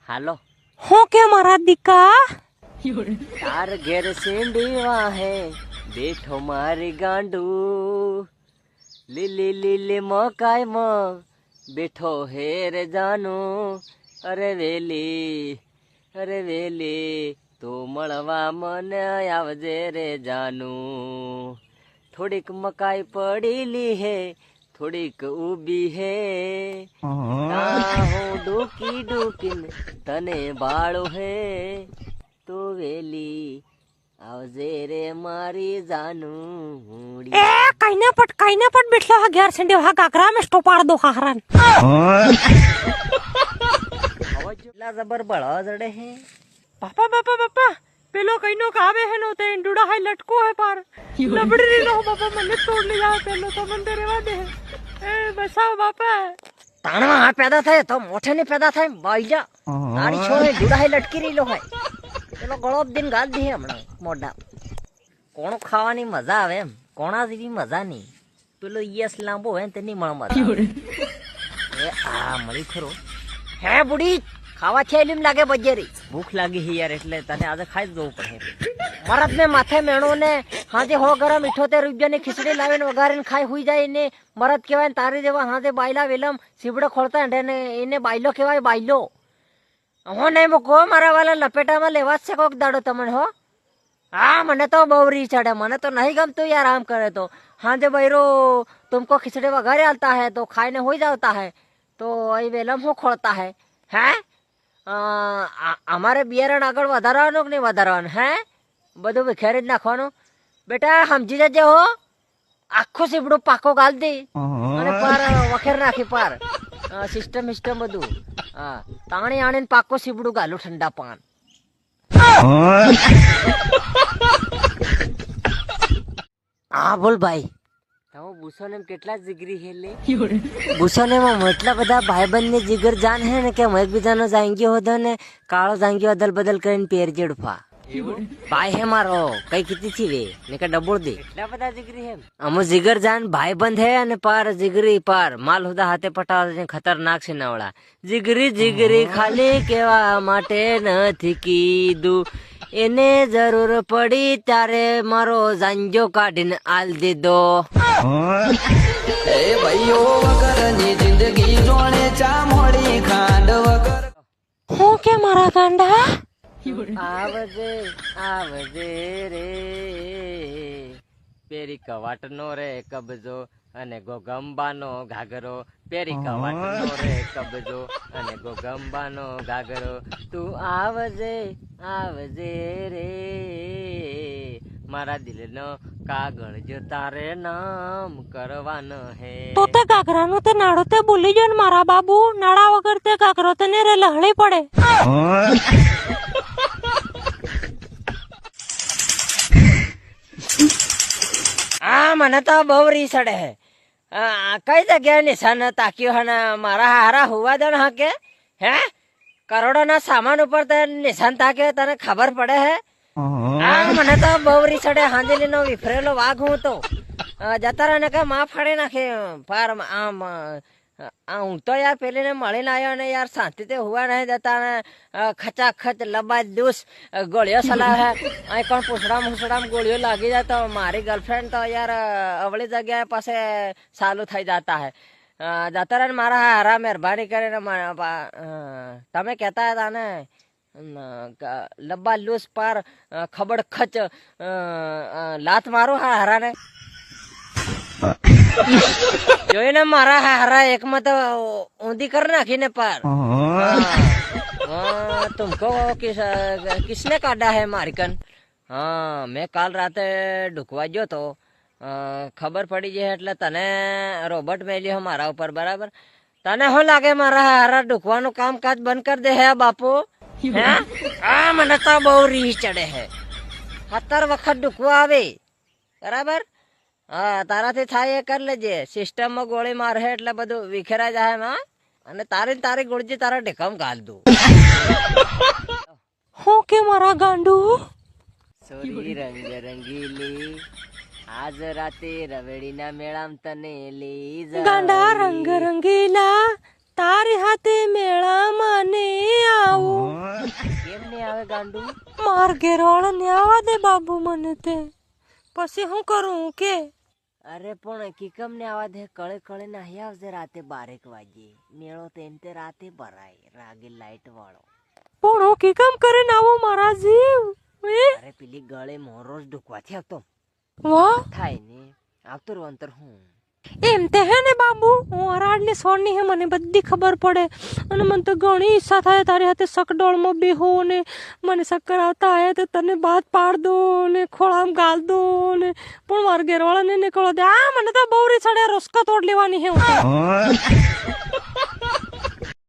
હાલો હું કે મારા દીકા તાર ઘેર સેંડીવા હે બેઠો મારી ગાંડુ લીલી લીલી મકાઈ માં બેઠો હે રે જાનુ અરે વેલી તું મળવા મને આવજે રે જાનુ થોડીક મકાઈ પડેલી હે થોડીક ઊભી હે હું ડૂકી ડૂકીને તને બાળો હે તો વેલી આવજે રે મારી જાનુ એ કઈને પટ બેઠલો હા ઘેર સંડે હા કાકરા મે સ્ટોપાડ દો હારાન અવાજ એટલા જબર બળવા જડે હે બાપા પેલો કઈનો કાવે હે નો તે ઇંડુડા હાઈ લટકો હે પાર લબડી રી નો બાપા મને તોડ લે જાવ પેલો તો મને રેવા દે એ બસાવ બાપા તાણવા હા પેદા થાય તો મોઠે ને પેદા થાય બાઈજા તારી છોરે ડુડા હાઈ લટકી રીલો હોય પેલો ગળોબ દિન ગાલ દે હમણાં મોઢા કોણ ખાવાની મજા આવે એમ કોણા જેવી મજા નહીં પેલો યસ લાંબો હોય તેની મજા એ આ મળી ખરો હે બુડી ખાવા છે એમ લાગે બજેરી ભૂખ લાગી હે યાર એટલે તને આજે ખાઈ જ જવું પડે મરદ ને માથે મેણો ને હાજે 100 ગ્રામ 78 રૂપિયાની ખીચડી લાવીને વઘારીને ખાઈ હુઈ જાય ને મરદ કહેવાય ને તારી જેવા હાજે બાયલા વેલમ સીબડો ખોલતા ને એને બાયલો કહેવાય બાયલો હો નહીં મૂકો મારા વાલા લપેટામાં લેવા જ છે કોક દાડો તમને હો હા મને તો બહુ રી ચડે મને તો નહીં ગમતું યાર આમ કરે તો હાજે બૈરો तुमको खिचड़ी वगैरह आता है तो खाने हो जाता है तो ये वेलम हो खोलता है हैं અમારે બિયારણ આગળ વધારવાનું કે નહીં વધારવાનું હે બધું વિખેરી જ નાખવાનું બેટા સમજી જજે હો આખું સીબડું પાકો ગાલ દે અને પાર વખેર નાખી પાર સિસ્ટમ બધું હા તાણી આણીને પાકો સીબડું ગાલું ઠંડા પાન હા બોલ ભાઈ ભૂસોને કેટલા જીગરી હેલે ભૂસોને એટલા બધા ભાઈબંધ ને જીગર જાન હે ને કે એકબીજાનો જાંગીઓ હોતો ને કાળો જાંગીઓ અદલ બદલ કરીને પેર જેડફા ભાઈ હે મારો કઈ કીધી થી વે ને કે ડબોળ દે એટલા બધા જીગરી હે અમો જીગર જાન ભાઈબંધ હે અને પાર જીગરી પાર માલ હુદા હાથે પટાવે ખતરનાક છે નવડા જીગરી ખાલી કેવા માટે નથી કીધું એને જરૂર પડી ત્યારે મારો જાંજો કાઢીને આલ દીધો એ ભાઈઓ વગરની જિંદગી જોણે ચા મોડી ખાંડ વગર હું કે મારા ગાંડા આવજે રે પેરી કવાટનો રે કબજો અને ગોગંબાનો ઘાઘરો પેરી કવાટનો રે કબજો અને ગોગંબાનો ઘાઘરો તું આવજે રે મારા દિલનો કાગળ જો તારે નામ કરવાનો હે તો તે કાકરાનો તે નાડો તે બોલી જો ને મારા બાબુ નાડા વગર તે કાકરો તે ને રે લહળી પડે આ મને તો બહુ રી સડે હે કઈ જગ્યાએ નિશાન તાક્યો હે મારા હારા હુવા દે હા કે હે કરોડો ના સામાન ઉપર તે નિશાન તાક્યો તને ખબર પડે હે મને તો બહુ રી સડે હાંજલી નો વિફરેલો વાઘ હું તો જતા રહે ને કે માં ફાડી નાખે પાર આમ હું તો યાર પેલી ને મળીને આવ્યો ને યાર શાંતિથી હુવા નહીં જતા ને ખચાખચ લબા દૂસ ગોળીઓ સલાહ હે અહીં કોણ પૂછડામ ગોળીઓ લાગી જાય તો મારી ગર્લફ્રેન્ડ તો યાર અવળી જગ્યાએ પાસે ચાલુ થઈ જતા હે જતા રહે ને મારા હારા મહેરબાની કરીને તમે કહેતા હતા ને લબ્બા લૂસ પાર ખબડ ખચ લાત મારું હારા ને જોઈને મારા હારા એકમાં તો ઊંધી कर નાખીને પાર तुमको किसने काटा है मारिकन हाँ मैं काल राते ढुकवा जो तो खबर पड़ी है એટલે તને રોબોટ મેલ્યો મારા ઉપર બરાબર તને શું લાગે મારા હારા ઢુકવાનું કામકાજ બંધ કરી દે હે બાપુ હા મને તો બહુ રી ચડે હે 17 વખત ઢુકવા આવે બરાબર હા તારાથી થાય એ કરી લેજે સિસ્ટમમાં ગોળી મારે એટલે બધું વિખેરા જાય માં અને તારી ગોળજી તારા ઢેકમ ગાલ દઉં હું કે મારા ગાંડુ સોરી રંગ રંગીલી આજ રાતે રવેડીના મેળામ તને લઈ ગાંડા રંગ રંગીલા તારી હાથે મેળા મને આવું ગાંડું? માર ઘેરવાળા ને આવા દે બાબુ મને તે પછી હું કરું કે અરે પણ કિકમ ને આવા દે કળે કળે નાહી આવજે રાતે 12 વાગે મેળો તે રાતે ભરાય રાગે લાઈટ વાળો. પણ હું કી કામ કરીને આવો મારા જીવ અરે પેલી ગળે મોરો જ ઢુકવાથી આવતો વાહ થાય ને આવતો રો અંતર હું એમ તે હે ને બાબુ હું અરાડની સોની હે મને બધી ખબર પડે અને મને તો ઘણી ઈચ્છા થાય તારી હાથે સકડોળમાં બેહો ને મને ચક્કર આવતા આયા તો તને બાદ પાડ દો ને ખોળામ ગાલ દો ને પણ મારા ઘેરવાળાને નીકળો દે આ મને તો બહુ રી ચડે રસ્કો તોડ લેવાની હે હું